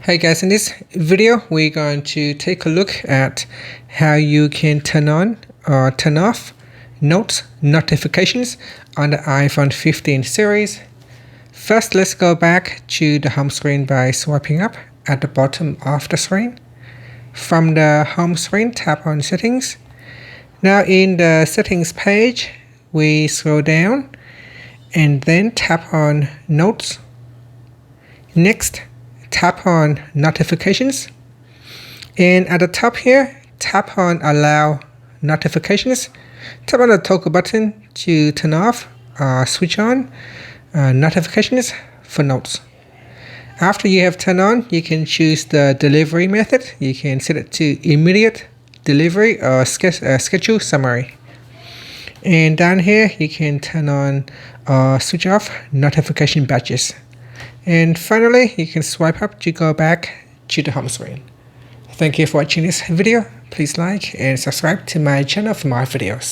Hey guys, in this video we're going to take a look at how you can turn on or turn off notes notifications on the iPhone 15 series. First, let's go back to the home screen by swiping up at the bottom of the screen. From the home screen, tap on settings. Now in the settings page, we scroll down and then tap on notes. Next, tap on notifications, and at the top here tap on allow notifications. Tap on the toggle button to turn off or switch on notifications for notes. After you have turned on, you can choose the delivery method. You can set it to immediate delivery or schedule summary, and down here you can turn on or switch off notification badges. And finally, you can swipe up to go back to the home screen. Thank you for watching this video. Please like and subscribe to my channel for more videos.